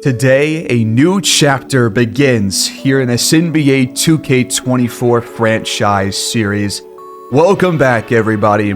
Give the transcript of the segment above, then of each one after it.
Today, a new chapter begins here in this NBA 2K24 franchise series. Welcome back, everybody.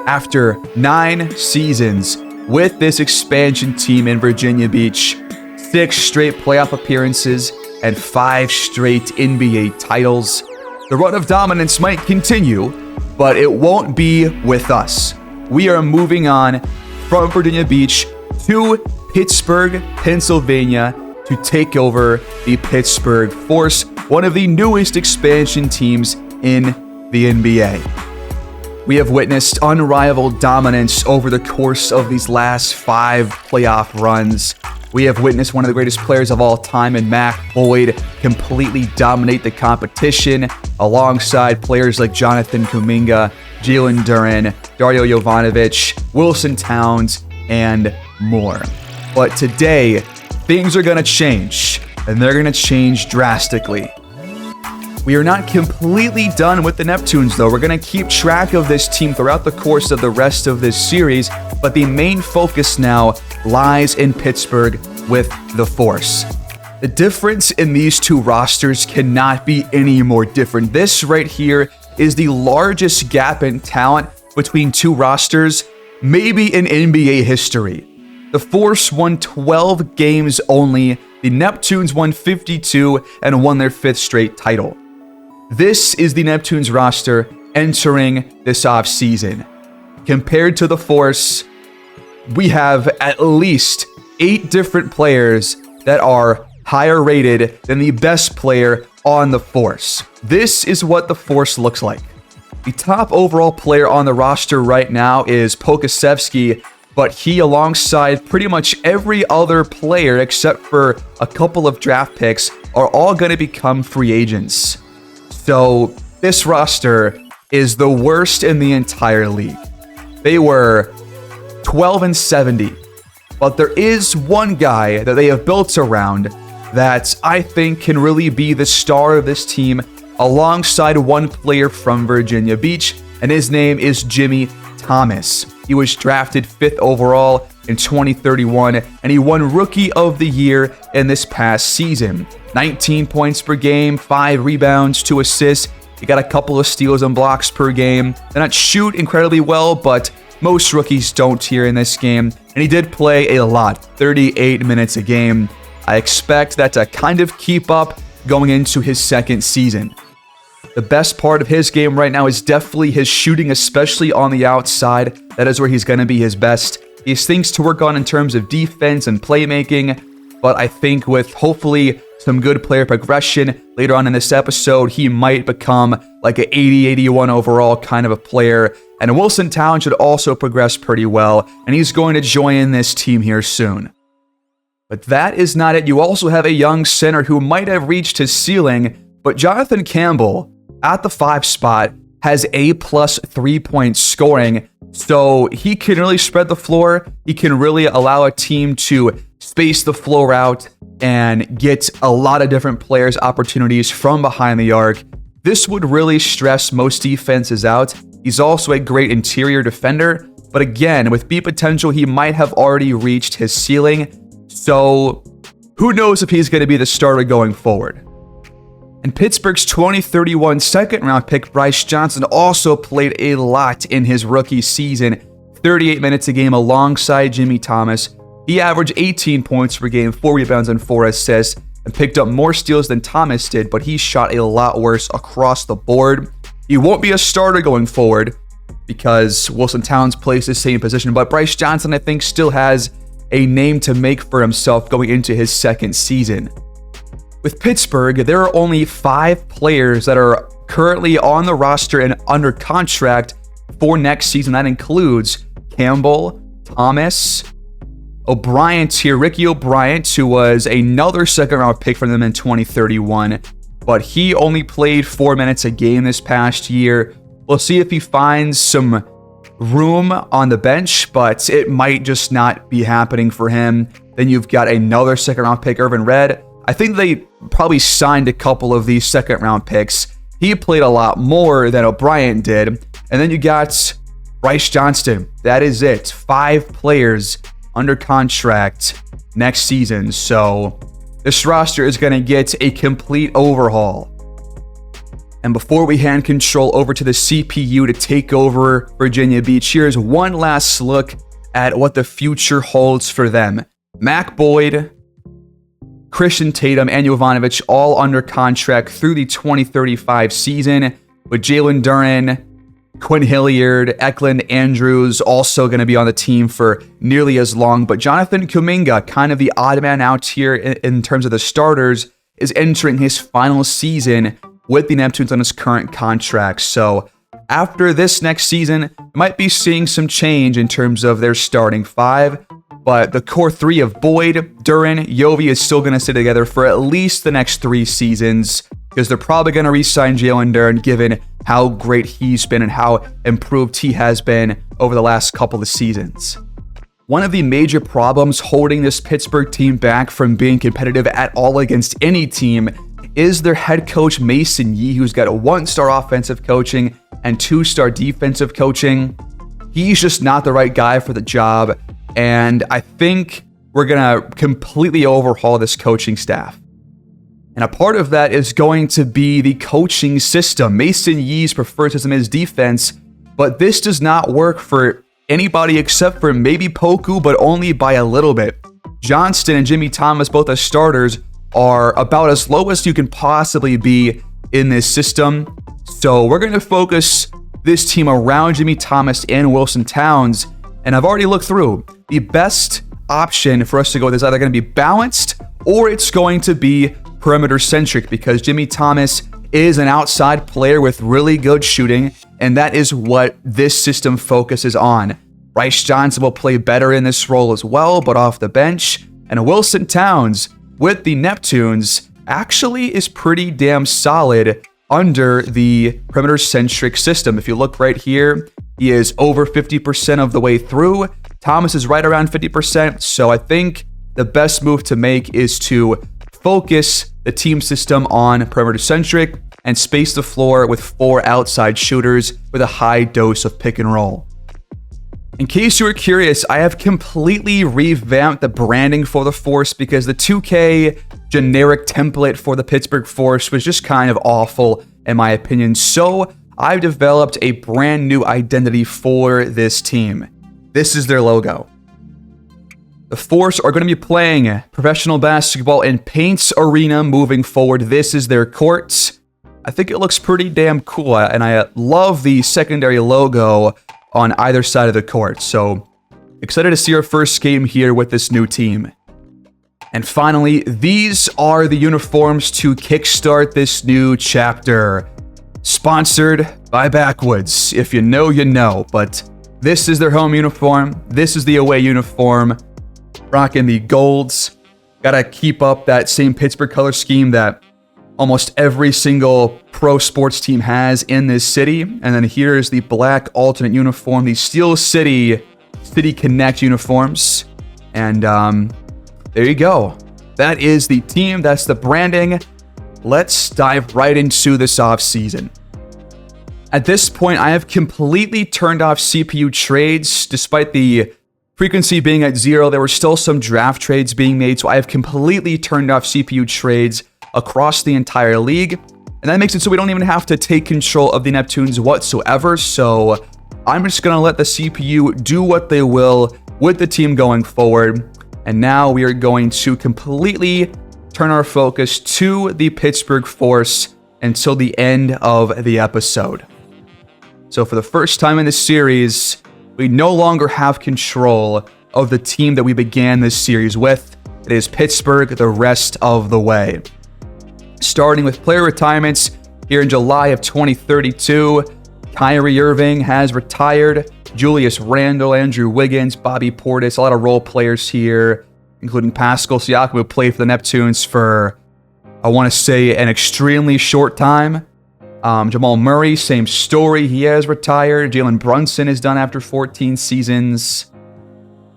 After 9 seasons with this expansion team in Virginia Beach, 6 straight playoff appearances, and 5 straight NBA titles, the run of dominance might continue, but it won't be with us. We are moving on from Virginia Beach to Pittsburgh, Pennsylvania, to take over the Pittsburgh Force, one of the newest expansion teams in the NBA. We have witnessed unrivaled dominance over the course of these last 5 playoff runs. We have witnessed one of the greatest players of all time in Mac Boyd completely dominate the competition alongside players like Jonathan Kuminga, Jalen Duren, Dario Jovanovic, Wilson Towns, and more. But today, things are going to change, and they're going to change drastically. We are not completely done with the Neptunes, though. We're going to keep track of this team throughout the course of the rest of this series, but the main focus now lies in Pittsburgh with the Force. The difference in these two rosters cannot be any more different. This right here is the largest gap in talent between two rosters, maybe in NBA history. The Force won 12 games only. The Neptunes won 52 and won their 5th straight title. This is the Neptunes roster entering this offseason. Compared to the Force, we have at least 8 different players that are higher rated than the best player on the Force. This is what the Force looks like. The top overall player on the roster right now is Pokasevsky, but he, alongside pretty much every other player except for a couple of draft picks, are all going to become free agents. So this roster is the worst in the entire league. They were 12-70, but there is one guy that they have built around that I think can really be the star of this team, alongside one player from Virginia Beach, and his name is Jimmy Thomas. He was drafted 5th overall in 2031, and he won Rookie of the Year in this past season. 19 points per game, 5 rebounds, 2 assists. He got a couple of steals and blocks per game. They not shoot incredibly well, but most rookies don't here in this game. And he did play a lot, 38 minutes a game. I expect that to kind of keep up going into his 2nd season. The best part of his game right now is definitely his shooting, especially on the outside. That is where he's going to be his best. He has things to work on in terms of defense and playmaking, but I think with hopefully some good player progression later on in this episode, he might become like an 80-81 overall kind of a player. And Wilson Towns should also progress pretty well, and he's going to join this team here soon. But that is not it. You also have a young center who might have reached his ceiling, but Jonathan Campbell at the 5 spot has A+ 3-point scoring, so he can really spread the floor. He can really allow a team to space the floor out and get a lot of different players opportunities from behind the arc. This would really stress most defenses out. He's also a great interior defender, but again, with B potential, he might have already reached his ceiling, so who knows if he's going to be the starter going forward. And Pittsburgh's 2031 second-round pick, Bryce Johnson, also played a lot in his rookie season, 38 minutes a game alongside Jimmy Thomas. He averaged 18 points per game, 4 rebounds and 4 assists, and picked up more steals than Thomas did, but he shot a lot worse across the board. He won't be a starter going forward because Wilson Towns plays the same position, but Bryce Johnson, I think, still has a name to make for himself going into his 2nd season. With Pittsburgh, there are only 5 players that are currently on the roster and under contract for next season. That includes Campbell, Thomas, O'Brien here, Ricky O'Brien, who was another 2nd-round pick from them in 2031, but he only played 4 minutes a game this past year. We'll see if he finds some room on the bench, but it might just not be happening for him. Then you've got another 2nd-round pick, Irvin Red. I think they probably signed a couple of these 2nd-round picks. He played a lot more than O'Brien did. And then you got Bryce Johnston. That is it. 5 players under contract next season. So this roster is going to get a complete overhaul. And before we hand control over to the CPU to take over Virginia Beach, here's one last look at what the future holds for them. Mac Boyd, Christian Tatum, and Jovanovic all under contract through the 2035 season, with Jalen Duren, Quinn Hilliard, Eklund Andrews also going to be on the team for nearly as long. But Jonathan Kuminga, kind of the odd man out here in terms of the starters, is entering his final season with the Neptunes on his current contract. So after this next season, might be seeing some change in terms of their starting five. But the core three of Boyd, Duren, Yovi is still going to stay together for at least the next 3 seasons, because they're probably going to re-sign Jalen Duren given how great he's been and how improved he has been over the last couple of seasons. One of the major problems holding this Pittsburgh team back from being competitive at all against any team is their head coach Mason Yee, who's got a 1-star offensive coaching and 2-star defensive coaching. He's just not the right guy for the job, and I think we're going to completely overhaul this coaching staff. And a part of that is going to be the coaching system. Mason Yee's preferred system is defense, but this does not work for anybody except for maybe Poku, but only by a little bit. Johnston and Jimmy Thomas, both as starters, are about as low as you can possibly be in this system. So we're going to focus this team around Jimmy Thomas and Wilson Towns. And I've already looked through. The best option for us to go with is either going to be balanced or it's going to be perimeter centric, because Jimmy Thomas is an outside player with really good shooting, and that is what this system focuses on. Bryce Johnson will play better in this role as well, but off the bench. And Wilson Towns with the Neptunes actually is pretty damn solid under the perimeter centric system. If you look right here, he is over 50% of the way through. Thomas is right around 50%. So I think the best move to make is to focus the team system on perimeter centric and space the floor with 4 outside shooters with a high dose of pick and roll. In case you were curious, I have completely revamped the branding for the Force because the 2K generic template for the Pittsburgh Force was just kind of awful in my opinion. So I've developed a brand new identity for this team. This is their logo. The Force are going to be playing professional basketball in Paints Arena moving forward. This is their court. I think it looks pretty damn cool, and I love the secondary logo on either side of the court. So excited to see our first game here with this new team. And finally, these are the uniforms to kickstart this new chapter. Sponsored by Backwoods. If you know, you know. But this is their home uniform. This is the away uniform. Rocking the golds. Gotta keep up that same Pittsburgh color scheme that almost every single pro sports team has in this city. And then here's the black alternate uniform, the Steel City Connect uniforms. And there you go. That is the team. That's the branding. Let's dive right into this offseason. At this point, I have completely turned off CPU trades. Despite the frequency being at 0, there were still some draft trades being made. So I have completely turned off CPU trades across the entire league. And that makes it so we don't even have to take control of the Neptunes whatsoever. So I'm just going to let the CPU do what they will with the team going forward. And now we are going to completely turn our focus to the Pittsburgh Force until the end of the episode. So for the first time in this series, we no longer have control of the team that we began this series with. It is Pittsburgh the rest of the way. Starting with player retirements here in July of 2032, Kyrie Irving has retired. Julius Randle, Andrew Wiggins, Bobby Portis, a lot of role players here, including Pascal Siakam, who played for the Neptunes for, I want to say, an extremely short time. Jamal Murray, same story. He has retired. Jalen Brunson is done after 14 seasons.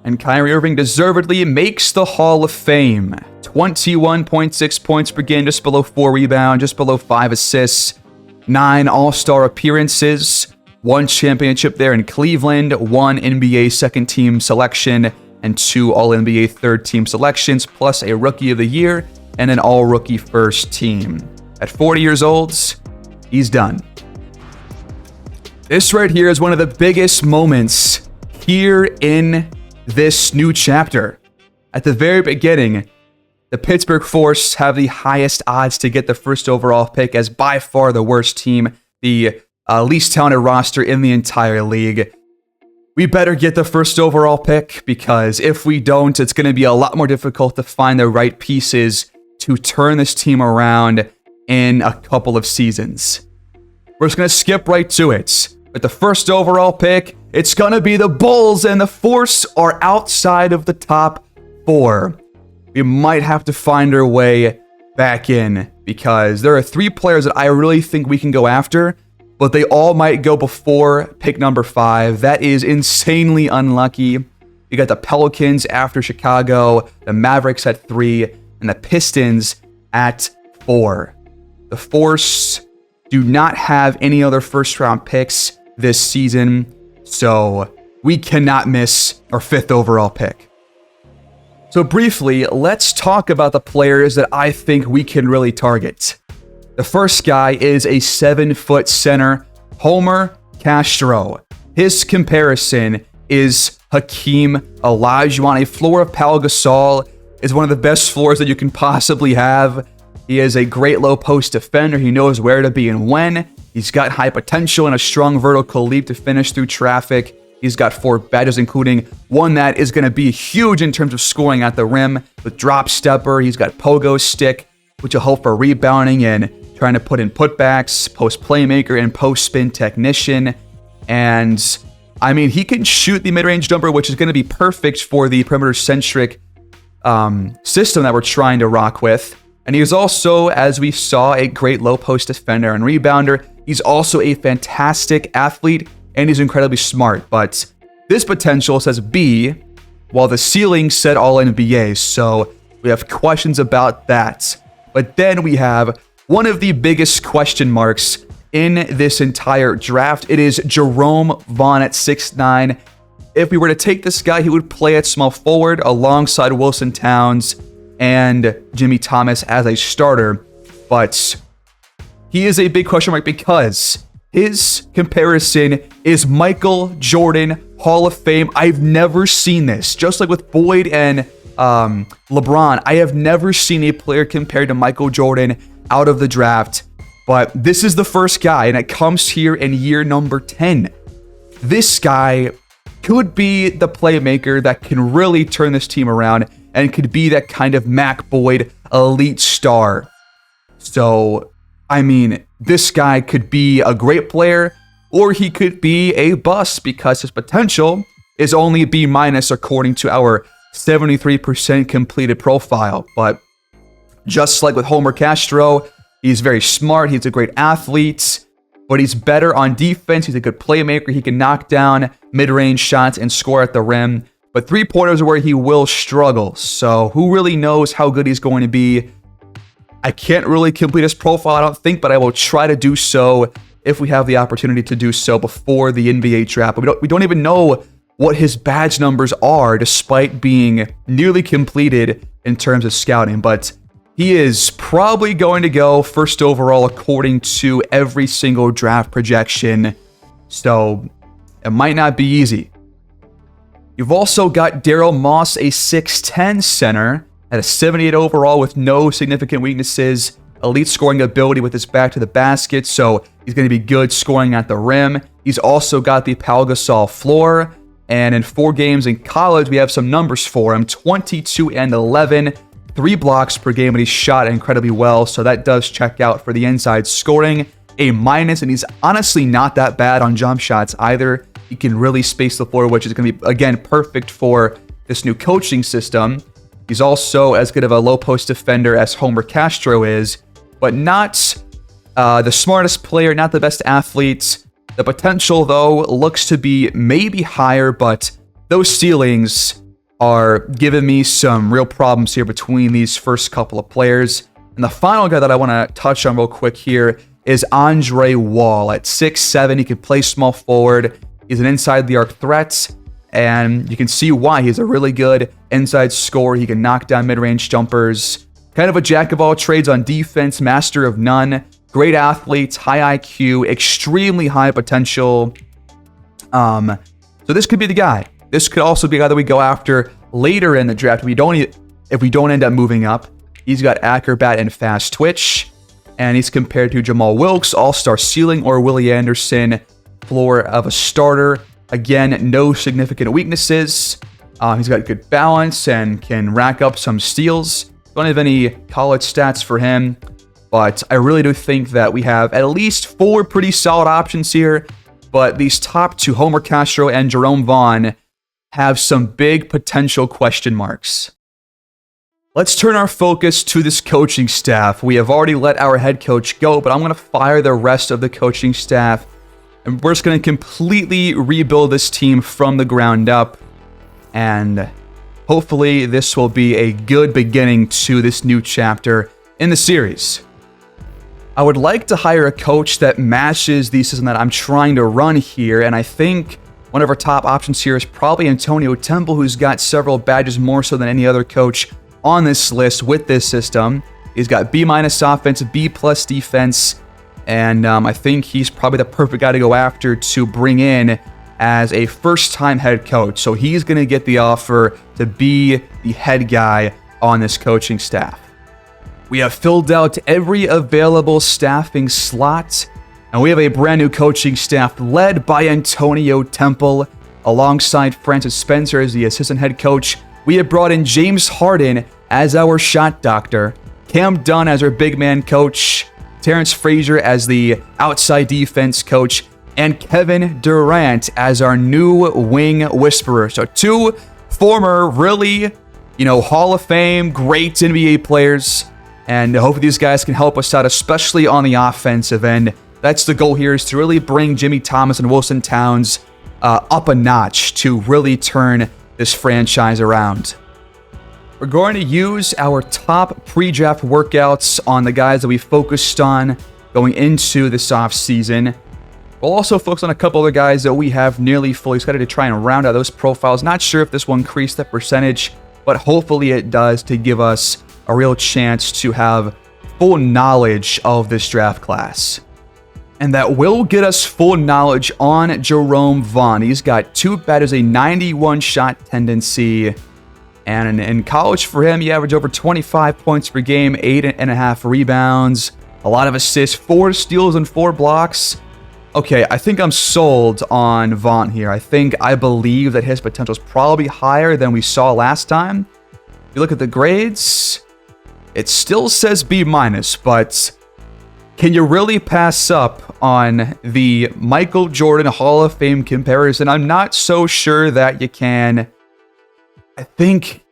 And Kyrie Irving deservedly makes the Hall of Fame. 21.6 points per game, just below 4 rebounds, just below 5 assists, 9 All-Star appearances, 1 championship there in Cleveland, 1 NBA second team selection, and 2 All-NBA third-team selections, plus a Rookie of the Year and an All-Rookie first team. At 40 years old, he's done. This right here is one of the biggest moments here in this new chapter. At the very beginning, the Pittsburgh Force have the highest odds to get the first overall pick as by far the worst team, the least talented roster in the entire league. We better get the first overall pick, because if we don't, it's going to be a lot more difficult to find the right pieces to turn this team around in a couple of seasons. We're just going to skip right to it. With the first overall pick, it's going to be the Bulls, and the Force are outside of the top 4. We might have to find our way back in, because there are 3 players that I really think we can go after, but they all might go before pick number 5. That is insanely unlucky. You got the Pelicans after Chicago, the Mavericks at 3, and the Pistons at 4. The Force do not have any other first-round picks this season, so we cannot miss our 5th overall pick. So briefly, let's talk about the players that I think we can really target. The first guy is a 7-foot center, Homer Castro. His comparison is Hakeem Olajuwon. A floor of Pau Gasol is one of the best floors that you can possibly have. He is a great low post defender. He knows where to be and when. He's got high potential and a strong vertical leap to finish through traffic. He's got 4 badges, including one that is going to be huge in terms of scoring at the rim with drop stepper. He's got pogo stick, which will help for rebounding and trying to put in putbacks, post playmaker, and post spin technician. And I mean, he can shoot the mid-range jumper, which is going to be perfect for the perimeter-centric system that we're trying to rock with. And he is also, as we saw, a great low post defender and rebounder. He's also a fantastic athlete, and he's incredibly smart. But this potential says B, while the ceiling said All-NBA. So we have questions about that. But then we have one of the biggest question marks in this entire draft. It is Jerome Vaughn at 6'9". If we were to take this guy, he would play at small forward alongside Wilson Towns and Jimmy Thomas as a starter. But he is a big question mark because his comparison is Michael Jordan, Hall of Fame. I've never seen this. Just like with Boyd and LeBron, I have never seen a player compared to Michael Jordan out of the draft. But this is the first guy, and it comes here in year number 10. This guy could be the playmaker that can really turn this team around and could be that kind of Mac Boyd elite star. So, I mean, this guy could be a great player, or he could be a bust because his potential is only B- according to our 73% completed profile. But just like with Homer Castro, he's very smart, he's a great athlete, but he's better on defense. He's a good playmaker. He can knock down mid-range shots and score at the rim. But three-pointers are where he will struggle. So who really knows how good he's going to be? I can't really complete his profile, I don't think, but I will try to do so if we have the opportunity to do so before the NBA draft. But we don't even know what his badge numbers are, despite being nearly completed in terms of scouting. But he is probably going to go first overall according to every single draft projection. So it might not be easy. You've also got Daryl Moss, a 6'10 center at a 78 overall with no significant weaknesses. Elite scoring ability with his back to the basket, so he's going to be good scoring at the rim. He's also got the Pau Gasol floor. And in 4 games in college, we have some numbers for him. 22 and 11. 3 blocks per game, and he shot incredibly well, so that does check out for the inside scoring. A-, and he's honestly not that bad on jump shots either. He can really space the floor, which is going to be, again, perfect for this new coaching system. He's also as good of a low post defender as Homer Castro is, but not the smartest player, not the best athlete. The potential, though, looks to be maybe higher, but those ceilings are giving me some real problems here between these first couple of players. And the final guy that I want to touch on real quick here is Andre Wall. At 6'7", he can play small forward. He's an inside the arc threat, and you can see why. He's a really good inside scorer. He can knock down mid-range jumpers. Kind of a jack of all trades on defense, master of none. Great athlete, high IQ, extremely high potential. So this could be the guy. This could also be a guy that we go after later in the draft. If we don't end up moving up. He's got acrobat and fast twitch, and he's compared to Jamal Wilkes, all-star ceiling, or Willie Anderson, floor of a starter. Again, no significant weaknesses. He's got good balance and can rack up some steals. Don't have any college stats for him, but I really do think that we have at least 4 pretty solid options here. But these top 2, Homer Castro and Jerome Vaughn, have some big potential question marks. Let's turn our focus to this coaching staff. We have already let our head coach go, but I'm going to fire the rest of the coaching staff. And we're just going to completely rebuild this team from the ground up. And hopefully this will be a good beginning to this new chapter in the series. I would like to hire a coach that matches the system that I'm trying to run here. And I think one of our top options here is probably Antonio Temple, who's got several badges more so than any other coach on this list with this system. He's got B- offense, B+ defense. And I think he's probably the perfect guy to go after to bring in as a first-time head coach. So he's going to get the offer to be the head guy on this coaching staff. We have filled out every available staffing slot, and we have a brand new coaching staff led by Antonio Temple, alongside Francis Spencer as the assistant head coach. We have brought in James Harden as our shot doctor, Cam Dunn as our big man coach, Terrence Frazier as the outside defense coach, and Kevin Durant as our new wing whisperer. So 2 former really, Hall of Fame, great NBA players. And hopefully these guys can help us out, especially on the offensive end. That's the goal here, is to really bring Jimmy Thomas and Wilson Towns up a notch to really turn this franchise around. We're going to use our top pre-draft workouts on the guys that we focused on going into this offseason. We'll also focus on a couple other guys that we have nearly fully scouted to try and round out those profiles. Not sure if this will increase the percentage, but hopefully it does, to give us a real chance to have full knowledge of this draft class. And that will get us full knowledge on Jerome Vaughn. He's got 2 badges, a 91 shot tendency. And in college for him, he averaged over 25 points per game, 8.5 rebounds, a lot of assists, 4 steals and 4 blocks. Okay, I think I'm sold on Vaughn here. I believe that his potential is probably higher than we saw last time. If you look at the grades, it still says B-, but can you really pass up on the Michael Jordan Hall of Fame comparison? I'm not so sure that you can. I think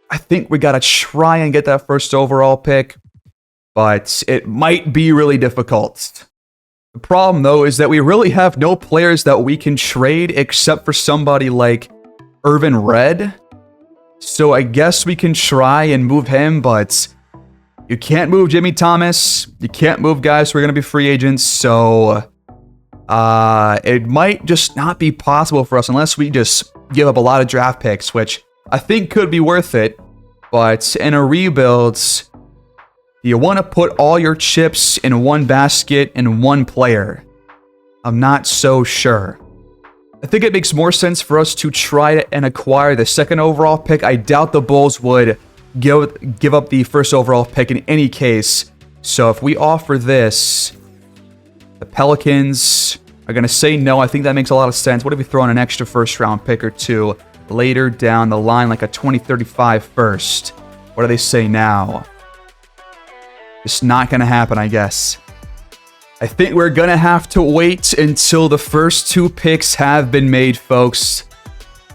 we got to try and get that first overall pick, but it might be really difficult. The problem, though, is that we really have no players that we can trade except for somebody like Irvin Red. So I guess we can try and move him, but you can't move Jimmy Thomas. You can't move guys who are going to be free agents. So it might just not be possible for us unless we just give up a lot of draft picks, which I think could be worth it. But in a rebuild, you want to put all your chips in one basket and one player. I'm not so sure. I think it makes more sense for us to try and acquire the 2nd overall pick. I doubt the Bulls would give up the 1st overall pick in any case. So if we offer this, the Pelicans are going to say no. I think that makes a lot of sense. What if we throw in an extra 1st round pick or 2 later down the line, like a 2035 first? What do they say now? It's not going to happen, I guess. I think we're going to have to wait until the first 2 picks have been made, folks.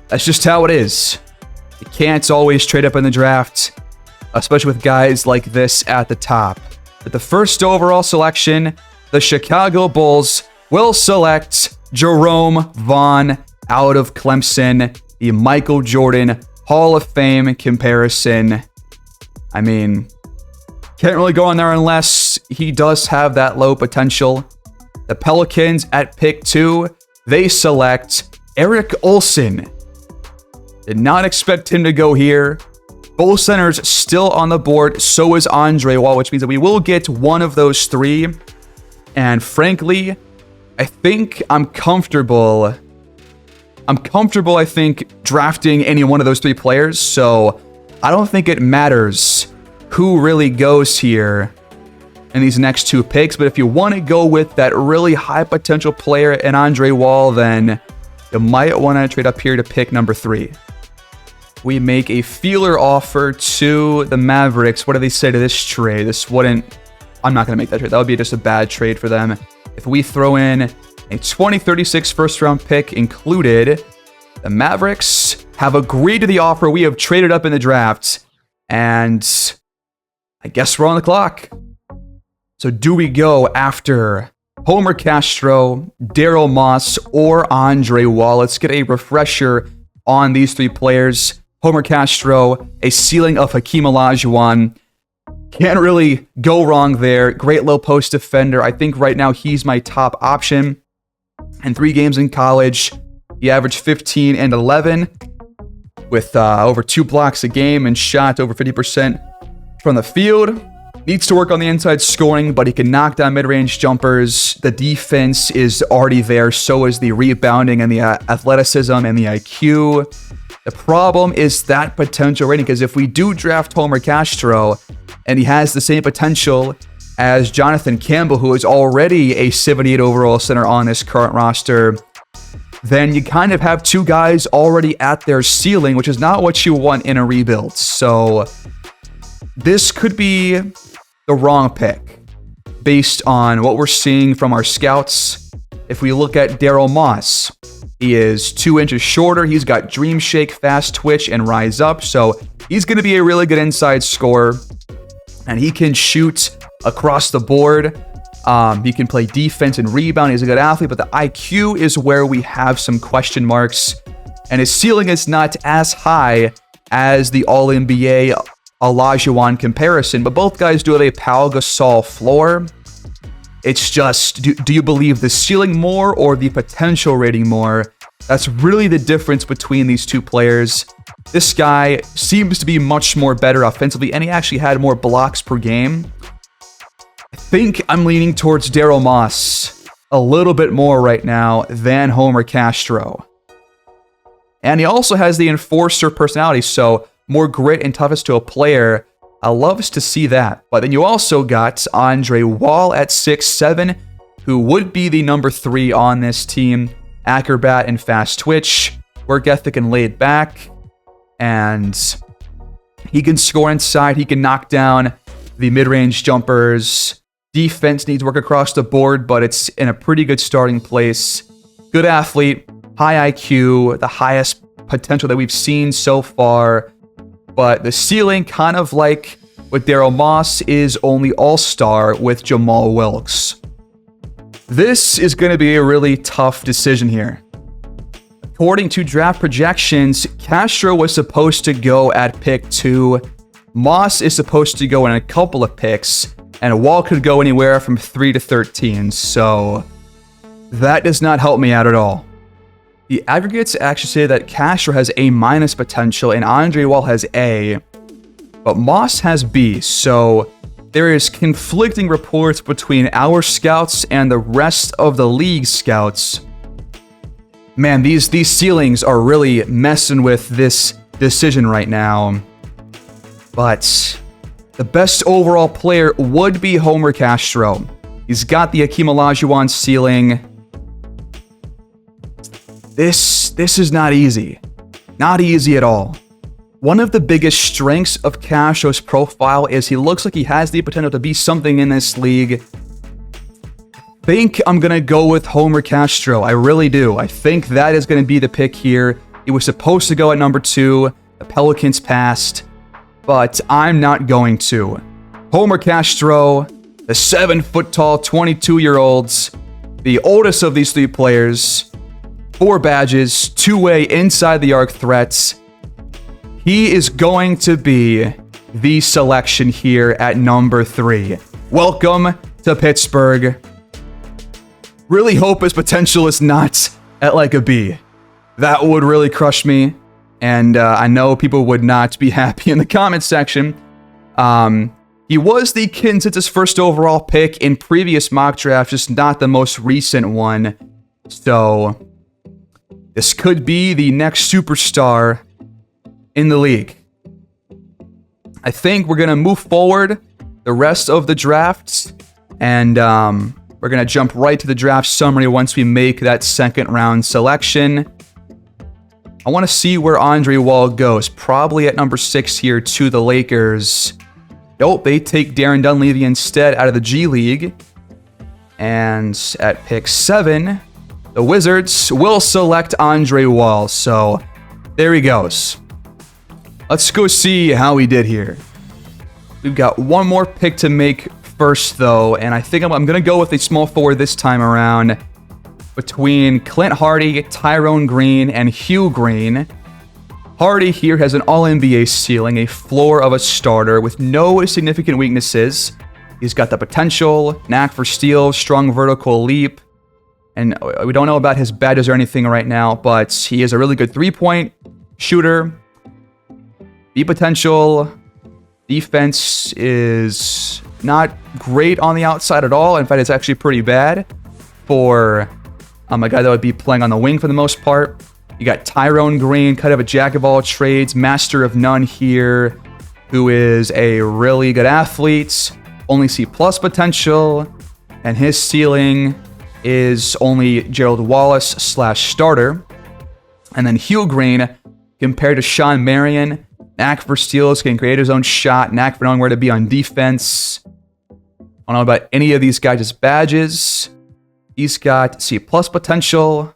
That's just how it is. You can't always trade up in the draft, especially with guys like this at the top. With the 1st overall selection, the Chicago Bulls will select Jerome Vaughn out of Clemson, the Michael Jordan Hall of Fame comparison. I mean, can't really go on there unless he does have that low potential. The Pelicans at pick 2, they select Eric Olsen. Did not expect him to go here. Both centers still on the board. So is Andre Wall, which means that we will get one of those three. And frankly, I think I'm comfortable, I think, drafting any one of those three players. So I don't think it matters who really goes here in these next two picks. But if you want to go with that really high potential player in Andre Wall, then you might want to trade up here to pick number 3. We make a feeler offer to the Mavericks. What do they say to this trade? This wouldn't... I'm not going to make that trade. That would be just a bad trade for them. If we throw in a 2036 first-round pick included, the Mavericks have agreed to the offer. We have traded up in the draft, and I guess we're on the clock. So do we go after Homer Castro, Daryl Moss, or Andre Wall? Let's get a refresher on these three players. Homer Castro, a ceiling of Hakeem Olajuwon. Can't really go wrong there. Great low post defender. I think right now he's my top option. In 3 games in college, he averaged 15 and 11 with over 2 blocks a game and shot over 50% from the field. Needs to work on the inside scoring, but he can knock down mid-range jumpers. The defense is already there. So is the rebounding and the athleticism and the IQ. The problem is that potential rating, because if we do draft Homer Castro and he has the same potential as Jonathan Campbell, who is already a 78 overall center on this current roster, then you kind of have 2 guys already at their ceiling, which is not what you want in a rebuild. So this could be the wrong pick based on what we're seeing from our scouts. If we look at Daryl Moss, he is 2 inches shorter. He's got Dream Shake, Fast Twitch, and Rise Up. So he's going to be a really good inside scorer. And he can shoot across the board. He can play defense and rebound. He's a good athlete. But the IQ is where we have some question marks. And his ceiling is not as high as the All-NBA Olajuwon comparison. But both guys do have a Pau Gasol floor. It's just, do you believe the ceiling more or the potential rating more? That's really the difference between these two players. This guy seems to be much more better offensively, and he actually had more blocks per game. I think I'm leaning towards Daryl Moss a little bit more right now than Homer Castro. And he also has the enforcer personality, so more grit and toughness to a player. I loves to see that. But then you also got Andre Wall at 6'7", who would be the number 3 on this team. Acrobat and fast twitch, work ethic and laid back. And he can score inside. He can knock down the mid-range jumpers. Defense needs work across the board, but it's in a pretty good starting place. Good athlete, high IQ, the highest potential that we've seen so far. But the ceiling, kind of like with Daryl Moss, is only all-star with Jamal Wilkes. This is going to be a really tough decision here. According to draft projections, Castro was supposed to go at pick 2. Moss is supposed to go in a couple of picks, and Wall could go anywhere from 3 to 13. So that does not help me out at all. The aggregates actually say that Castro has A- potential and Andre Wall has A, but Moss has B, so there is conflicting reports between our scouts and the rest of the league scouts. Man, these ceilings are really messing with this decision right now. But the best overall player would be Homer Castro. He's got the Hakeem Olajuwon ceiling. This is not easy. Not easy at all. One of the biggest strengths of Castro's profile is he looks like he has the potential to be something in this league. I think I'm going to go with Homer Castro. I really do. I think that is going to be the pick here. He was supposed to go at number 2. The Pelicans passed, but I'm not going to. Homer Castro, the 7-foot-tall 22-year-olds, the oldest of these 3 players, 4 badges, 2-way inside the arc threats. He is going to be the selection here at number 3. Welcome to Pittsburgh. Really hope his potential is not at like a B. That would really crush me. And I know people would not be happy in the comment section. He was the Kansas' first overall pick in previous mock drafts, just not the most recent one. So this could be the next superstar in the league. I think we're going to move forward the rest of the drafts, and we're going to jump right to the draft summary once we make that second round selection. I want to see where Andre Wall goes. Probably at number 6 here to the Lakers. Nope, they take Darren Dunleavy instead out of the G League. And at pick 7, the Wizards will select Andre Wall. So there he goes. Let's go see how he did here. We've got one more pick to make first, though. And I think I'm going to go with a small forward this time around. Between Clint Hardy, Tyrone Green, and Hugh Green. Hardy here has an all-NBA ceiling, a floor of a starter with no significant weaknesses. He's got the potential, knack for steals, strong vertical leap. And we don't know about his badges or anything right now, but he is a really good three-point shooter. The potential, defense is not great on the outside at all. In fact, it's actually pretty bad for a guy that would be playing on the wing for the most part. You got Tyrone Green, kind of a jack of all trades, master of none here, who is a really good athlete, only C+ potential, and his ceiling is only Gerald Wallace / starter. And then Hugh Green, compared to Sean Marion, knack for steals, can create his own shot, knack for knowing where to be on defense. I don't know about any of these guys' badges. He's got C+ potential.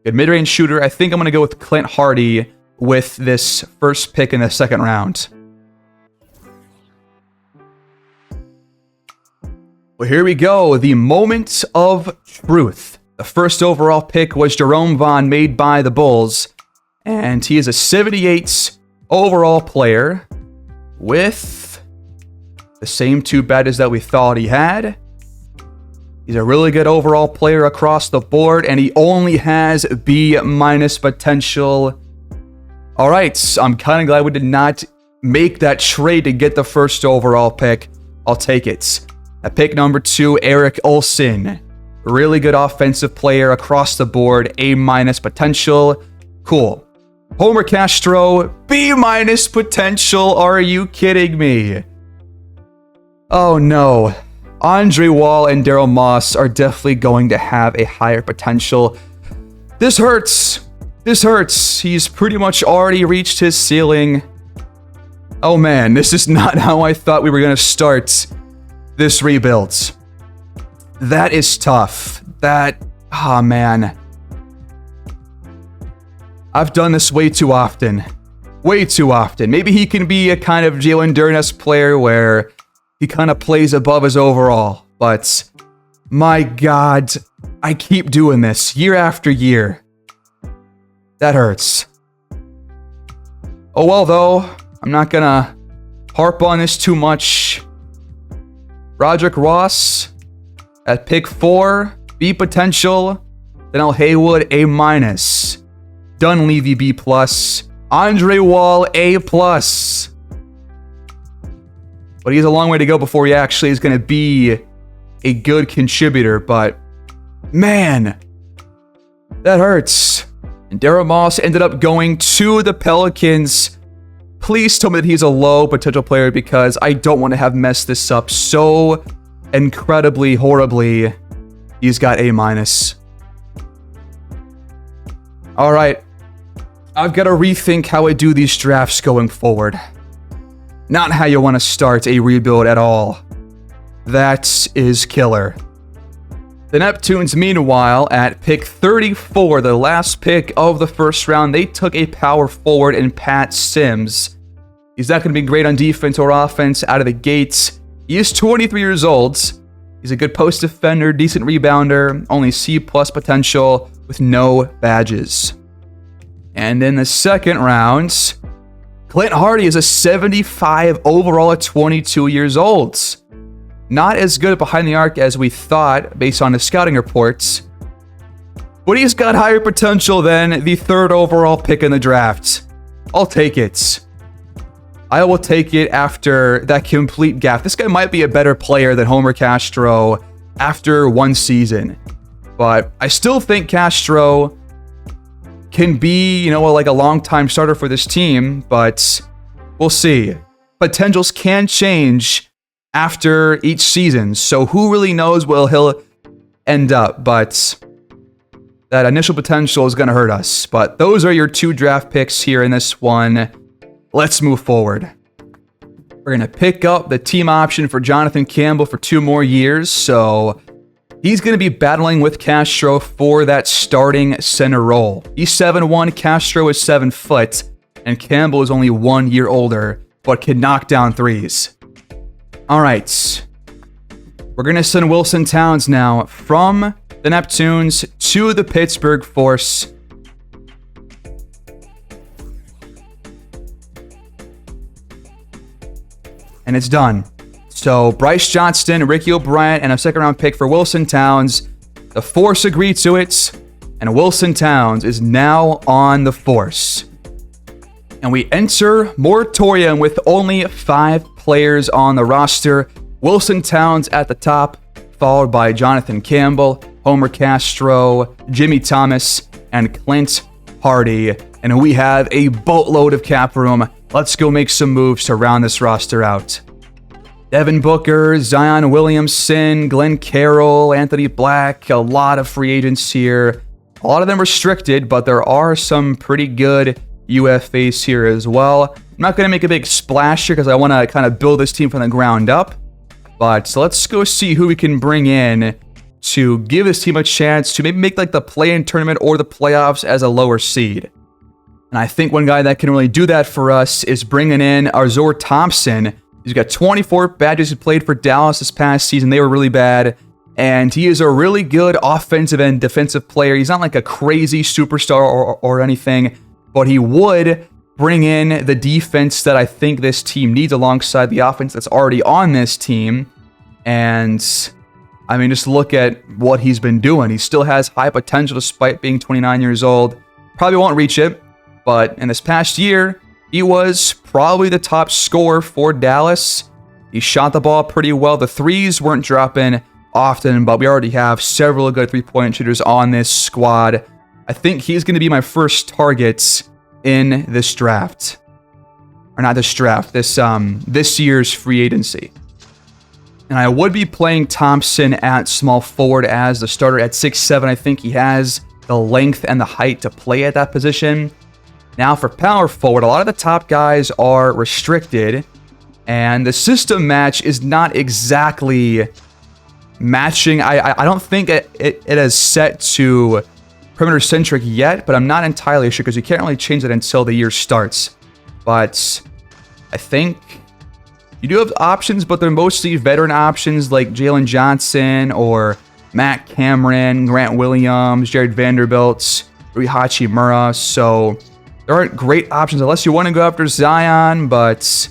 Good mid-range shooter. I think I'm going to go with Clint Hardy with this first pick in the second round. Well, here we go. The moment of truth. The first overall pick was Jerome Vaughn, made by the Bulls. And he is a 78 overall player with the same 2 badges that we thought he had. He's a really good overall player across the board, and he only has B- potential. All right, I'm kind of glad we did not make that trade to get the first overall pick. I'll take it. At pick number 2, Eric Olsen. Really good offensive player across the board, A- potential. Cool. Homer Castro, B- potential. Are you kidding me? Oh no. Andre Wall and Daryl Moss are definitely going to have a higher potential. This hurts. This hurts. He's pretty much already reached his ceiling. Oh man, this is not how I thought we were going to start this rebuild. That is tough. Oh man. I've done this way too often. Way too often. Maybe he can be a kind of Jalen Duren-esque player where he kind of plays above his overall, but my God, I keep doing this year after year. That hurts. Oh well, though, I'm not gonna harp on this too much. Roderick Ross at pick 4, B potential. Then Haywood, A-. Dunleavy, B+. Andre Wall, A+. But he has a long way to go before he actually is going to be a good contributor. But, man, that hurts. And Daryl Moss ended up going to the Pelicans. Please tell me that he's a low potential player, because I don't want to have messed this up so incredibly, horribly. He's got A-. All right. I've got to rethink how I do these drafts going forward. Not how you want to start a rebuild at all. That is killer. The Neptunes, meanwhile, at pick 34, the last pick of the first round, they took a power forward in Pat Sims. He's not going to be great on defense or offense out of the gates. He is 23 years old. He's a good post defender, decent rebounder, only C+ potential with no badges. And in the second round, Clint Hardy is a 75 overall at 22 years old. Not as good behind the arc as we thought based on his scouting reports. but he's got higher potential than the 3rd overall pick in the draft. I'll take it. I will take it after that complete gap. This guy might be a better player than Homer Castro after 1 season. But I still think Castro can be, like a long-time starter for this team, but we'll see. Potentials can change after each season, so who really knows where he'll end up, but that initial potential is going to hurt us. But those are your 2 draft picks here in this one. Let's move forward. We're going to pick up the team option for Jonathan Campbell for 2 more years, so he's going to be battling with Castro for that starting center role. He's 7'1", Castro is 7 foot, and Campbell is only 1 year older, but can knock down threes. All right. We're going to send Wilson Towns now from the Neptunes to the Pittsburgh Force. And it's done. So Bryce Johnston, Ricky O'Brien, and a 2nd-round pick for Wilson Towns. The Force agreed to it, and Wilson Towns is now on the Force. And we enter moratorium with only 5 players on the roster. Wilson Towns at the top, followed by Jonathan Campbell, Homer Castro, Jimmy Thomas, and Clint Hardy. And we have a boatload of cap room. Let's go make some moves to round this roster out. Devin Booker, Zion Williamson, Glenn Carroll, Anthony Black, a lot of free agents here. A lot of them restricted, but there are some pretty good UFAs here as well. I'm not going to make a big splash here because I want to kind of build this team from the ground up. But so let's go see who we can bring in to give this team a chance to maybe make like the play-in tournament or the playoffs as a lower seed. And I think one guy that can really do that for us is bringing in Azor Thompson. He's got 24 badges. He played for Dallas this past season. They were really bad. And he is a really good offensive and defensive player. He's not like a crazy superstar or anything, but he would bring in the defense that I think this team needs alongside the offense that's already on this team. And I mean, just look at what he's been doing. He still has high potential despite being 29 years old. Probably won't reach it, but in this past year, he was probably the top scorer for Dallas. He shot the ball pretty well. The threes weren't dropping often, but we already have several good three-point shooters on this squad. I think he's going to be my first target in this draft. Or not this draft, this year's free agency. And I would be playing Thompson at small forward as the starter at 6'7". I think he has the length and the height to play at that position. Now for power forward, a lot of the top guys are restricted, and the system match is not exactly matching. I don't think it is set to perimeter centric yet, but I'm not entirely sure because you can't really change it until the year starts. But I think you do have options, but they're mostly veteran options like Jalen Johnson or Matt Cameron, Grant Williams, Jared Vanderbilt, Rui Hachimura. So there aren't great options unless you want to go after Zion, but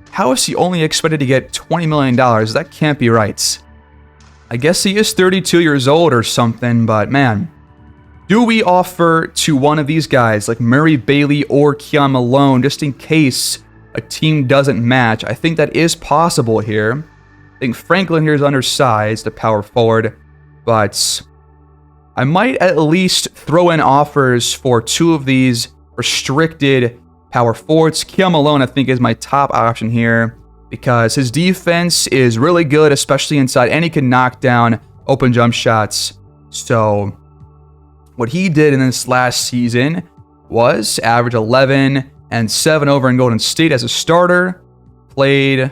how is he only expected to get $20 million? That can't be right. I guess he is 32 years old or something, but man, do we offer to one of these guys like Murray Bailey or Keon Malone just in case a team doesn't match? I think that is possible here. I think Franklin here is undersized, the power forward, but I might at least throw in offers for 2 of these restricted power forwards. Keon Malone, I think, is my top option here because his defense is really good, especially inside, and he can knock down open jump shots. So what he did in this last season was average 11 and 7 over in Golden State as a starter, played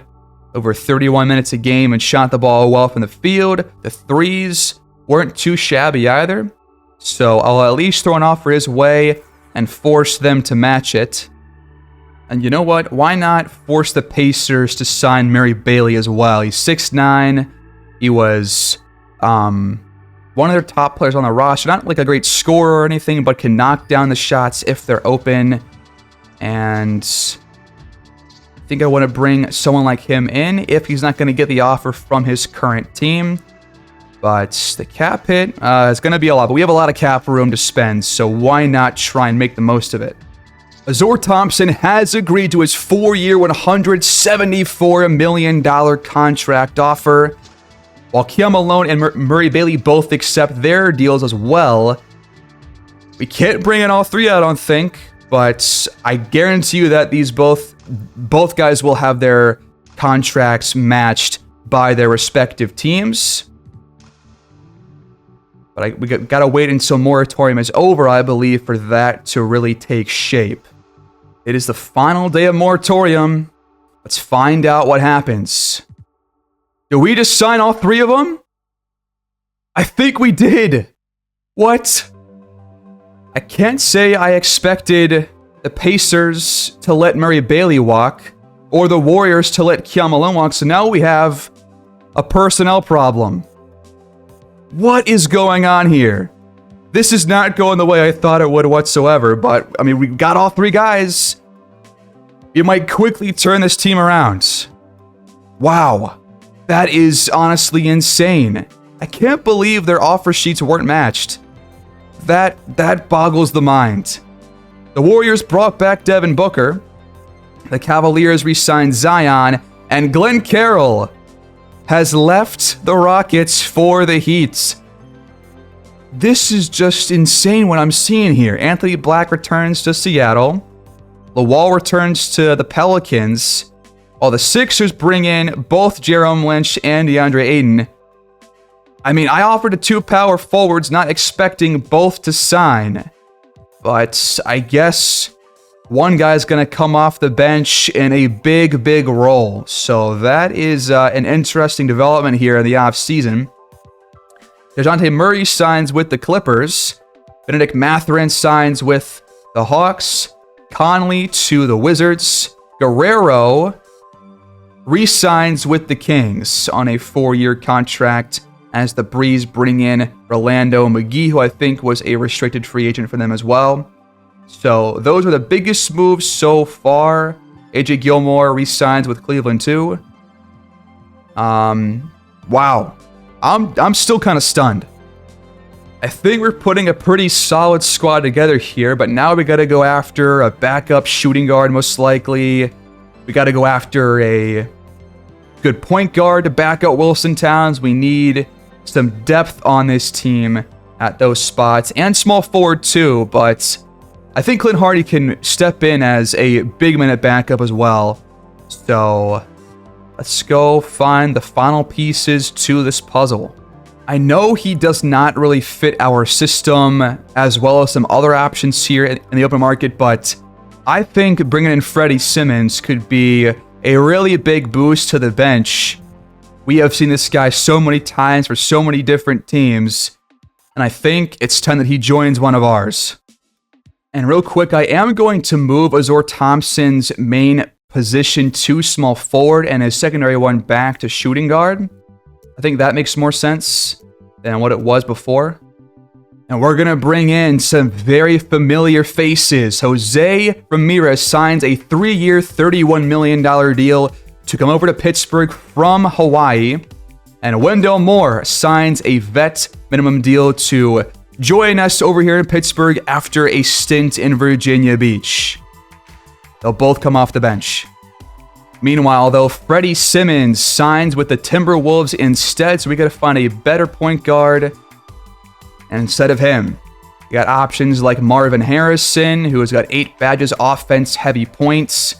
over 31 minutes a game and shot the ball well from the field. The threes weren't too shabby either, so I'll at least throw an offer his way and force them to match it. And you know what? Why not force the Pacers to sign Murray Bailey as well? He's 6'9". He was one of their top players on the roster. Not like a great scorer or anything, but can knock down the shots if they're open. And I think I want to bring someone like him in if he's not going to get the offer from his current team. But the cap hit is going to be a lot. But we have a lot of cap room to spend, so why not try and make the most of it? Azor Thompson has agreed to his 4-year, $174 million contract offer, while Keon Malone and Murray Bailey both accept their deals as well. We can't bring in all three, I don't think, but I guarantee you that these both guys will have their contracts matched by their respective teams. But we got to wait until moratorium is over, I believe, for that to really take shape. It is the final day of moratorium. Let's find out what happens. Did we just sign all three of them? I think we did. What? I can't say I expected the Pacers to let Murray Bailey walk, or the Warriors to let Keon Malone walk, so now we have a personnel problem. What is going on here? This is not going the way I thought it would whatsoever, but, I mean, we got all three guys. You might quickly turn this team around. Wow. That is honestly insane. I can't believe their offer sheets weren't matched. That boggles the mind. The Warriors brought back Devin Booker. The Cavaliers re-signed Zion, and Glenn Carroll has left the Rockets for the Heat. This is just insane what I'm seeing here. Anthony Black returns to Seattle. Lawal returns to the Pelicans. While the Sixers bring in both Jerome Lynch and DeAndre Ayton. I mean, I offered the two power forwards, not expecting both to sign. But I guess one guy's going to come off the bench in a big role. So that is an interesting development here in the offseason. DeJounte Murray signs with the Clippers. Benedict Mathurin signs with the Hawks. Conley to the Wizards. Guerrero re-signs with the Kings on a 4-year contract as the Breeze bring in Rolando McGee, who I think was a restricted free agent for them as well. So those are the biggest moves so far. AJ Gilmore re-signs with Cleveland too. Wow. I'm still kind of stunned. I think we're putting a pretty solid squad together here, but now we got to go after a backup shooting guard most likely. We got to go after a good point guard to back up Wilson Towns. We need some depth on this team at those spots, and small forward too, but I think Clint Hardy can step in as a big minute backup as well. So let's go find the final pieces to this puzzle. I know he does not really fit our system as well as some other options here in the open market, but I think bringing in Freddie Simmons could be a really big boost to the bench. We have seen this guy so many times for so many different teams, and I think it's time that he joins one of ours. And real quick, I am going to move Azor Thompson's main position to small forward and his secondary one back to shooting guard. I think that makes more sense than what it was before. And we're going to bring in some very familiar faces. Jose Ramirez signs a 3-year, $31 million deal to come over to Pittsburgh from Hawaii. And Wendell Moore signs a vet minimum deal to join us over here in Pittsburgh after a stint in Virginia Beach. They'll both come off the bench. Meanwhile, though, Freddie Simmons signs with the Timberwolves instead, so we got to find a better point guard. And instead of him, you got options like Marvin Harrison, who has got 8 badges, offense, heavy points.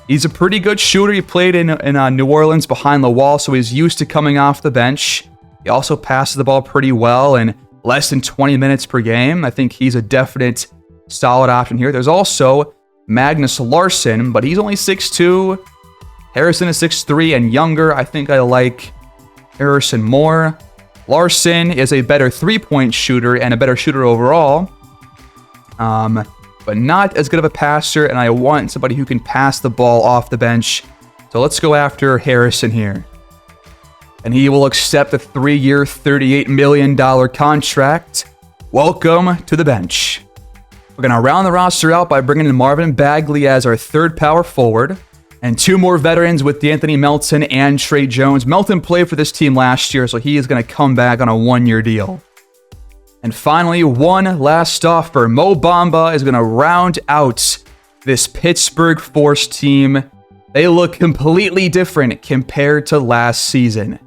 He's a pretty good shooter. He played in New Orleans behind the wall, so he's used to coming off the bench. He also passes the ball pretty well in less than 20 minutes per game. I think he's a definite solid option here. There's also Magnus Larsson, but he's only 6'2". Harrison is 6'3" and younger. I think I like Harrison more. Larsson is a better three-point shooter and a better shooter overall, but not as good of a passer, and I want somebody who can pass the ball off the bench. So let's go after Harrison here. And he will accept a 3-year, $38 million contract. Welcome to the bench. We're going to round the roster out by bringing in Marvin Bagley as our third power forward. And 2 more veterans with D'Anthony Melton and Tre Jones. Melton played for this team last year, so he is going to come back on a 1-year deal. And finally, one last offer. Mo Bamba is going to round out this Pittsburgh Force team. They look completely different compared to last season.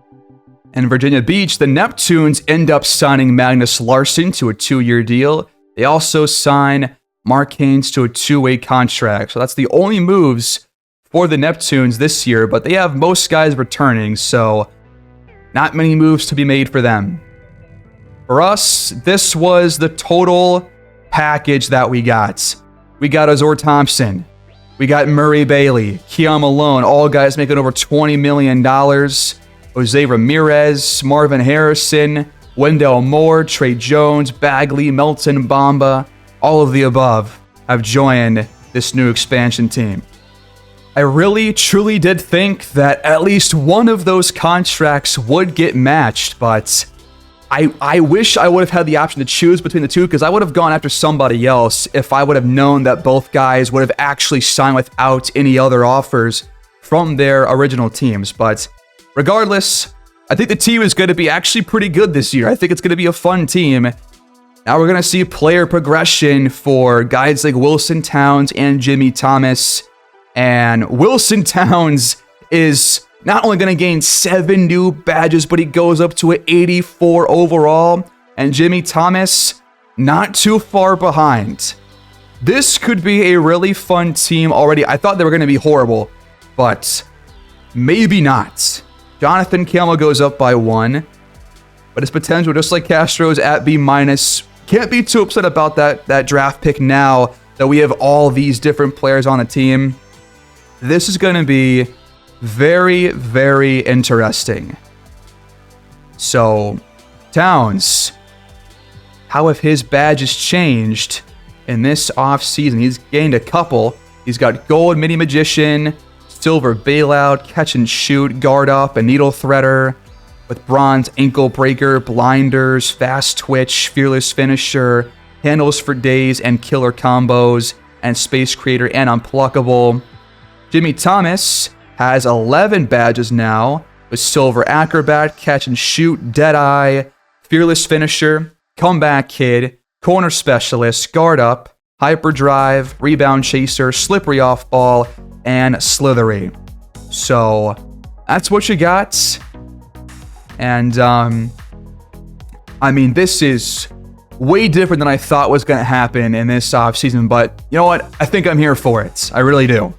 And Virginia Beach, the Neptunes end up signing Magnus Larsson to a 2-year deal. They also sign Mark Haynes to a 2-way contract. So that's the only moves for the Neptunes this year, but they have most guys returning, so not many moves to be made for them. For us, this was the total package that we got. We got Azor Thompson. We got Murray Bailey, Keon Malone, all guys making over $20 million. Jose Ramirez, Marvin Harrison, Wendell Moore, Tre Jones, Bagley, Melton, Bamba, all of the above have joined this new expansion team. I really, truly did think that at least one of those contracts would get matched, but I wish I would have had the option to choose between the two, because I would have gone after somebody else if I would have known that both guys would have actually signed without any other offers from their original teams. But regardless, I think the team is going to be actually pretty good this year. I think it's going to be a fun team. Now we're going to see player progression for guys like Wilson Towns and Jimmy Thomas. And Wilson Towns is not only going to gain 7 new badges, but he goes up to an 84 overall. And Jimmy Thomas, not too far behind. This could be a really fun team already. I thought they were going to be horrible, but maybe not. Jonathan Campbell goes up by 1, but his potential, just like Castro's, at B-. Can't be too upset about that draft pick now that we have all these different players on the team. This is going to be very, very interesting. So, Towns, how have his badges changed in this offseason? He's gained a couple. He's got gold mini magician, silver bailout, catch and shoot, guard up, and needle threader, with bronze ankle breaker, blinders, fast twitch, fearless finisher, handles for days and killer combos, and space creator and unpluckable. Jimmy Thomas has 11 badges now, with silver acrobat, catch and shoot, deadeye, fearless finisher, comeback kid, corner specialist, guard up, hyperdrive, rebound chaser, slippery off ball, and slithery. So that's what you got. And I mean, this is way different than I thought was going to happen in this offseason, but you know what? I think I'm here for it. I really do.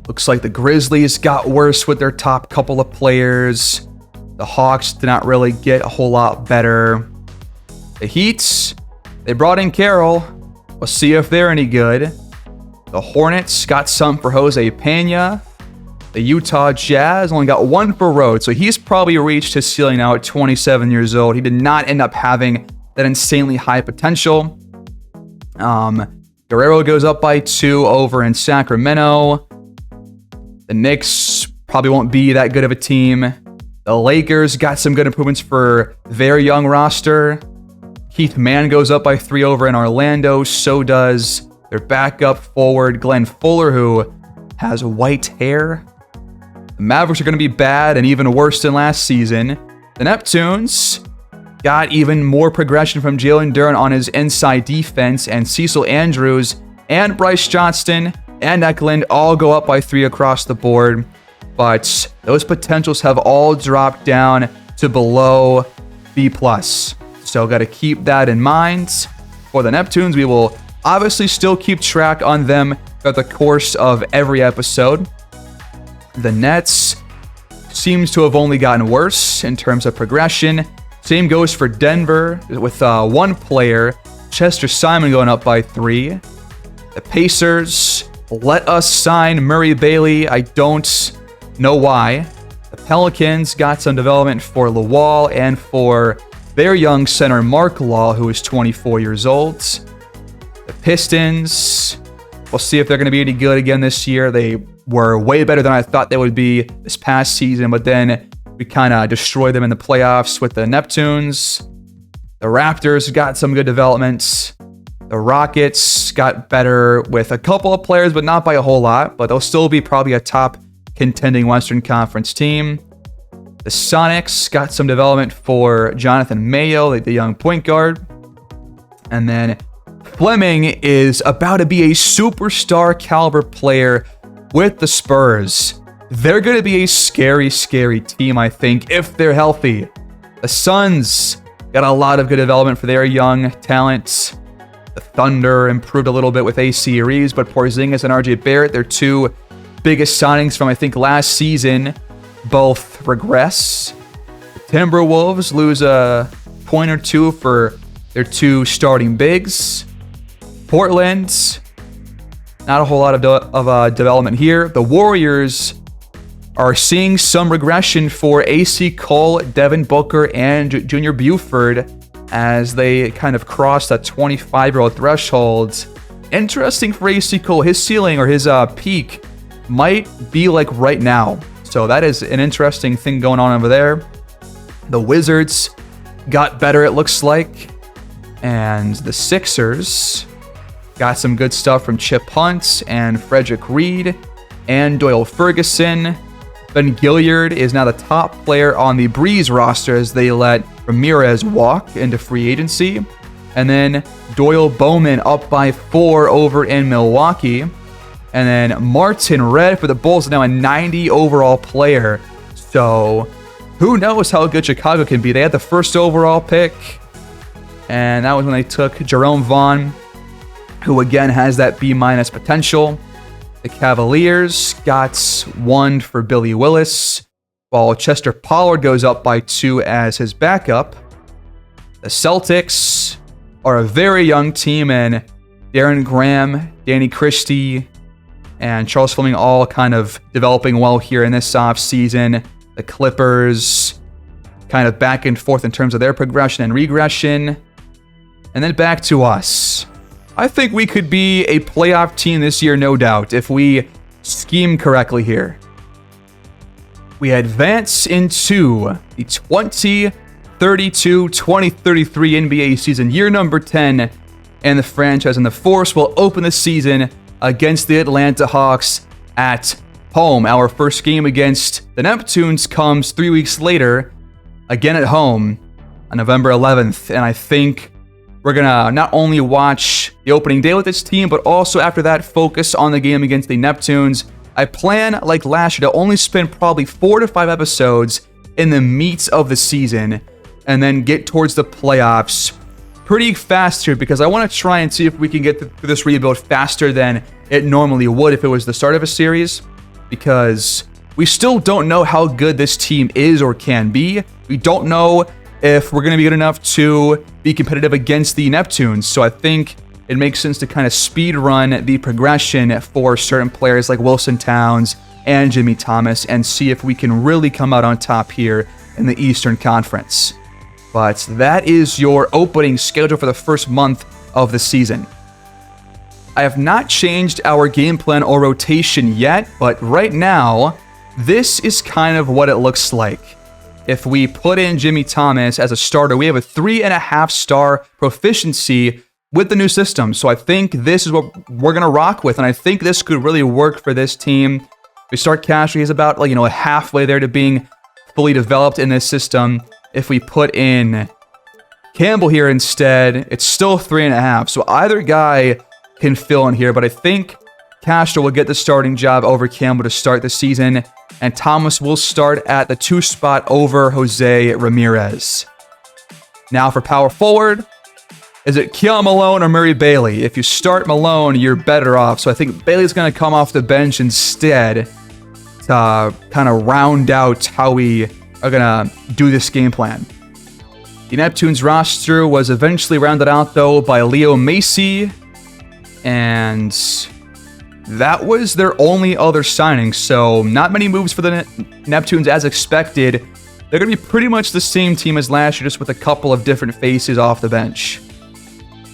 Looks like the Grizzlies got worse with their top couple of players. The Hawks did not really get a whole lot better. The Heat, they brought in Carroll. We'll see if they're any good. The Hornets got some for Jose Pena. The Utah Jazz only got 1 for Rhodes, so he's probably reached his ceiling now at 27 years old. He did not end up having that insanely high potential. Guerrero goes up by 2 over in Sacramento. The Knicks probably won't be that good of a team. The Lakers got some good improvements for their young roster. Keith Mann goes up by 3 over in Orlando. So does their backup forward, Glenn Fuller, who has white hair. The Mavericks are going to be bad and even worse than last season. The Neptunes got even more progression from Jalen Duren on his inside defense, and Cecil Andrews and Bryce Johnston and Eklund all go up by 3 across the board, but those potentials have all dropped down to below B+. So got to keep that in mind. For the Neptunes, we will obviously still keep track on them throughout the course of every episode. The Nets seems to have only gotten worse in terms of progression. Same goes for Denver with 1 player, Chester Simon, going up by 3. The Pacers let us sign Murray Bailey. I don't know why. The Pelicans got some development for Lawal and for their young center, Mark Law, who is 24 years old. The Pistons, we'll see if they're going to be any good again this year. They were way better than I thought they would be this past season, but then we kind of destroyed them in the playoffs with the Neptunes. The Raptors got some good developments. The The Rockets got better with a couple of players, but not by a whole lot. But they'll still be probably a top contending Western Conference team. The Sonics got some development for Jonathan Mayo, the young point guard. And then Fleming is about to be a superstar caliber player with the Spurs. They're going to be a scary, scary team, I think, if they're healthy. The Suns got a lot of good development for their young talents. The Thunder improved a little bit with AC Reeves, but Porzingis and RJ Barrett, their two biggest signings from, I think, last season, both regress. The Timberwolves lose a point or two for their two starting bigs. Portland, not a whole lot of development here. The Warriors are seeing some regression for AC Cole, Devin Booker, and Junior Buford as they kind of cross that 25-year-old threshold. Interesting for AC Cole. His ceiling or his peak might be like right now. So that is an interesting thing going on over there. The Wizards got better, it looks like. And the Sixers got some good stuff from Chip Hunt and Frederick Reed and Doyle Ferguson. Ben Gilliard is now the top player on the Breeze roster as they let Ramirez walk into free agency. And then Doyle Bowman up by 4 over in Milwaukee. And then Martin Red for the Bulls is now a 90 overall player. So who knows how good Chicago can be. They had the first overall pick. And that was when they took Jerome Vaughn, who again has that B- potential. The Cavaliers got 1 for Billy Willis, while Chester Pollard goes up by 2 as his backup. The Celtics are a very young team, and Darren Graham, Danny Christie, and Charles Fleming all kind of developing well here in this offseason. The Clippers kind of back and forth in terms of their progression and regression. And then back to us. I think we could be a playoff team this year, no doubt, if we scheme correctly here. We advance into the 2032-2033 NBA season, year number 10, and the franchise and the Force will open the season against the Atlanta Hawks at home. Our first game against the Neptunes comes 3 weeks later, again at home, on November 11th, and I think we're going to not only watch the opening day with this team, but also after that, focus on the game against the Neptunes. I plan, like last year, to only spend probably 4 to 5 episodes in the meat of the season and then get towards the playoffs pretty fast here because I want to try and see if we can get through this rebuild faster than it normally would if it was the start of a series, because we still don't know how good this team is or can be. We don't know if we're going to be good enough to be competitive against the Neptunes. So I think it makes sense to kind of speed run the progression for certain players like Wilson Towns and Jimmy Thomas and see if we can really come out on top here in the Eastern Conference. But that is your opening schedule for the first month of the season. I have not changed our game plan or rotation yet, but right now, this is kind of what it looks like. If we put in Jimmy Thomas as a starter, we have a 3.5-star proficiency with the new system. So I think this is what we're going to rock with. And I think this could really work for this team. We start Castro. He's about halfway there to being fully developed in this system. If we put in Campbell here instead, it's still 3.5. So either guy can fill in here. But I think Castro will get the starting job over Campbell to start the season. And Thomas will start at the 2 spot over Jose Ramirez. Now for power forward, is it Keon Malone or Murray Bailey? If you start Malone, you're better off. So I think Bailey's going to come off the bench instead to kind of round out how we are going to do this game plan. The Neptunes roster was eventually rounded out, though, by Leo Macy. And that was their only other signing, so not many moves for the Neptunes as expected. They're going to be pretty much the same team as last year, just with a couple of different faces off the bench.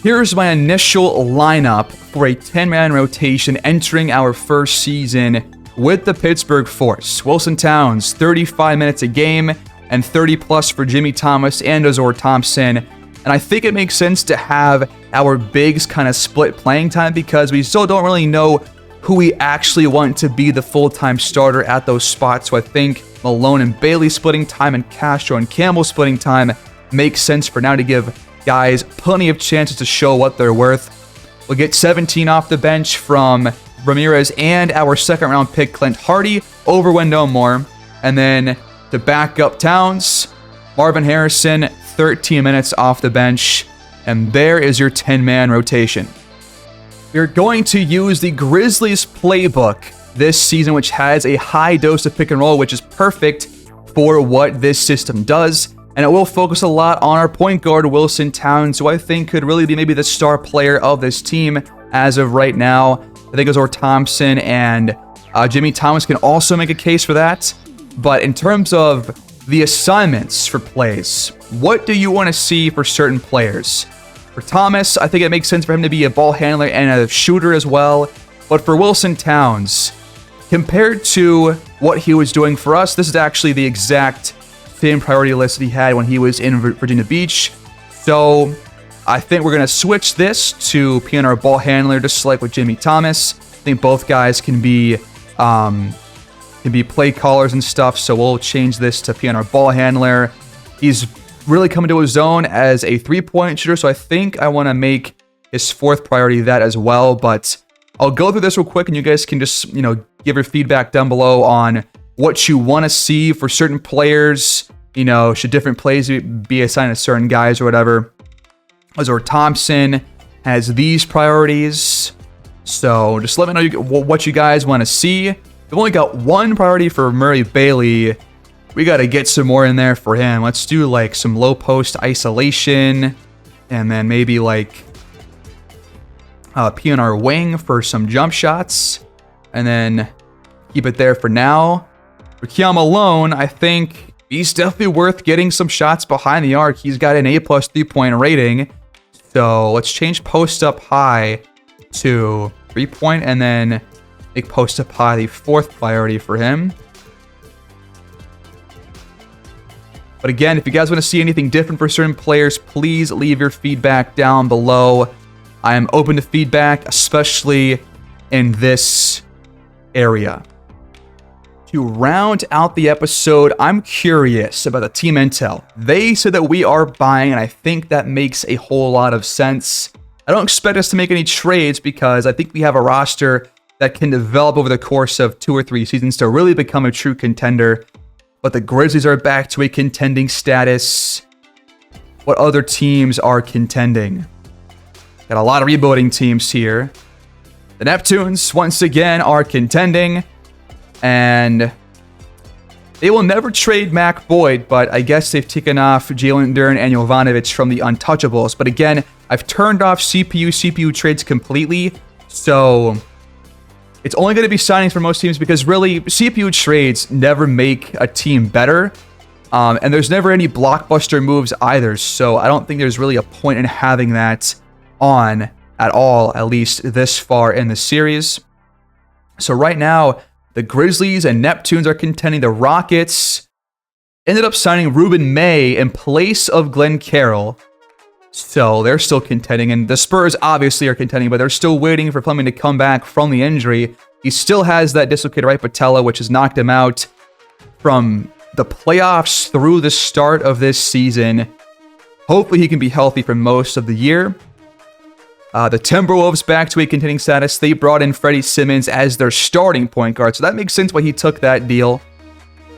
Here's my initial lineup for a 10-man rotation entering our first season with the Pittsburgh Force. Wilson Towns, 35 minutes a game, and 30-plus for Jimmy Thomas and Azor Thompson. And I think it makes sense to have our bigs kind of split playing time because we still don't really know who we actually want to be the full-time starter at those spots. So I think Malone and Bailey splitting time and Castro and Campbell splitting time makes sense for now to give guys plenty of chances to show what they're worth. We'll get 17 off the bench from Ramirez and our second-round pick, Clint Hardy, over Wendell Moore. And then to back up Towns, Marvin Harrison, 13 minutes off the bench. And there is your 10-man rotation. We're going to use the Grizzlies playbook this season, which has a high dose of pick and roll, which is perfect for what this system does. And it will focus a lot on our point guard, Wilson Towns, who I think could really be maybe the star player of this team as of right now. I think Azor Thompson and Jimmy Thomas can also make a case for that. But in terms of the assignments for plays, what do you want to see for certain players? For Thomas, I think it makes sense for him to be a ball handler and a shooter as well. But for Wilson Towns, compared to what he was doing for us, this is actually the exact same priority list that he had when he was in Virginia Beach. So I think we're going to switch this to PNR ball handler, just like with Jimmy Thomas. I think both guys can be play callers and stuff, so we'll change this to PNR ball handler. He's really coming to his zone as a three-point shooter, so I think I want to make his fourth priority that as well. But I'll go through this real quick, and you guys can just, give your feedback down below on what you want to see for certain players. Should different plays be assigned to certain guys or whatever. Azor Thompson has these priorities. So just let me know what you guys want to see. We've only got one priority for Murray Bailey. We got to get some more in there for him. Let's do like some low post isolation. And then maybe like PNR wing for some jump shots. And then keep it there for now. For Keon Malone, I think he's definitely worth getting some shots behind the arc. He's got an A+ 3-point rating. So let's change post up high to 3-point and then make post up high the fourth priority for him. But again, if you guys want to see anything different for certain players, please leave your feedback down below. I am open to feedback, especially in this area. To round out the episode, I'm curious about the team intel. They said that we are buying, and I think that makes a whole lot of sense. I don't expect us to make any trades because I think we have a roster that can develop over the course of 2 or 3 seasons to really become a true contender. But the Grizzlies are back to a contending status. What other teams are contending? Got a lot of rebuilding teams here. The Neptunes, once again, are contending. And they will never trade Mac Boyd, but I guess they've taken off Jalen Duren and Jovanovic from the Untouchables. But again, I've turned off CPU trades completely. So it's only going to be signings for most teams because really CPU trades never make a team better. And there's never any blockbuster moves either. So I don't think there's really a point in having that on at all, at least this far in the series. So right now, the Grizzlies and Neptunes are contending. The Rockets ended up signing Ruben May in place of Glenn Carroll. So they're still contending. And the Spurs obviously are contending, but they're still waiting for Fleming to come back from the injury. He still has that dislocated right patella, which has knocked him out from the playoffs through the start of this season. Hopefully he can be healthy for most of the year. The Timberwolves back to a contending status. They brought in Freddie Simmons as their starting point guard. So that makes sense why he took that deal.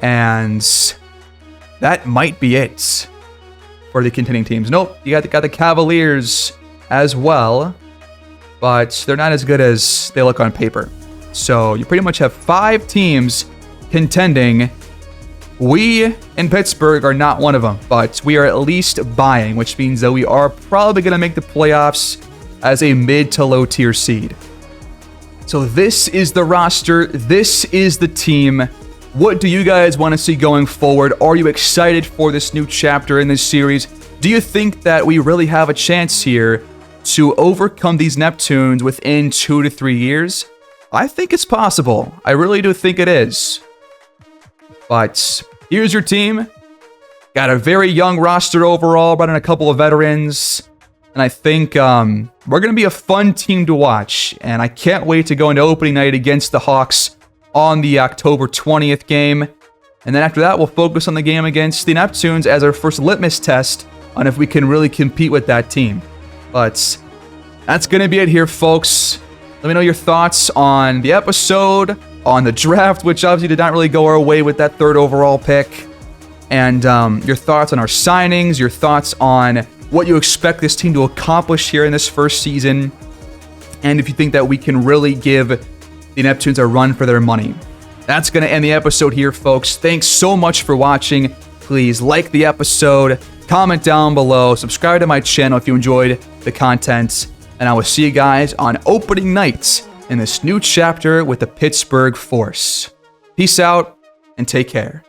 And that might be it for the contending teams. Nope, you got the Cavaliers as well. But they're not as good as they look on paper. So you pretty much have 5 teams contending. We in Pittsburgh are not one of them. But we are at least buying, which means that we are probably going to make the playoffs as a mid to low tier seed. So this is the roster. This is the team. What do you guys want to see going forward? Are you excited for this new chapter in this series? Do you think that we really have a chance here to overcome these Neptunes within 2 to 3 years? I think it's possible. I really do think it is. But here's your team. Got a very young roster overall, brought in a couple of veterans. And I think we're going to be a fun team to watch. And I can't wait to go into opening night against the Hawks on the October 20th game. And then after that, we'll focus on the game against the Neptunes as our first litmus test on if we can really compete with that team. But that's going to be it here, folks. Let me know your thoughts on the episode, on the draft, which obviously did not really go our way with that 3rd overall pick, and your thoughts on our signings, your thoughts on what you expect this team to accomplish here in this first season, and if you think that we can really give the Neptunes a run for their money. That's going to end the episode here, folks. Thanks so much for watching. Please like the episode, comment down below, subscribe to my channel if you enjoyed the content, and I will see you guys on opening night in this new chapter with the Pittsburgh Force. Peace out and take care.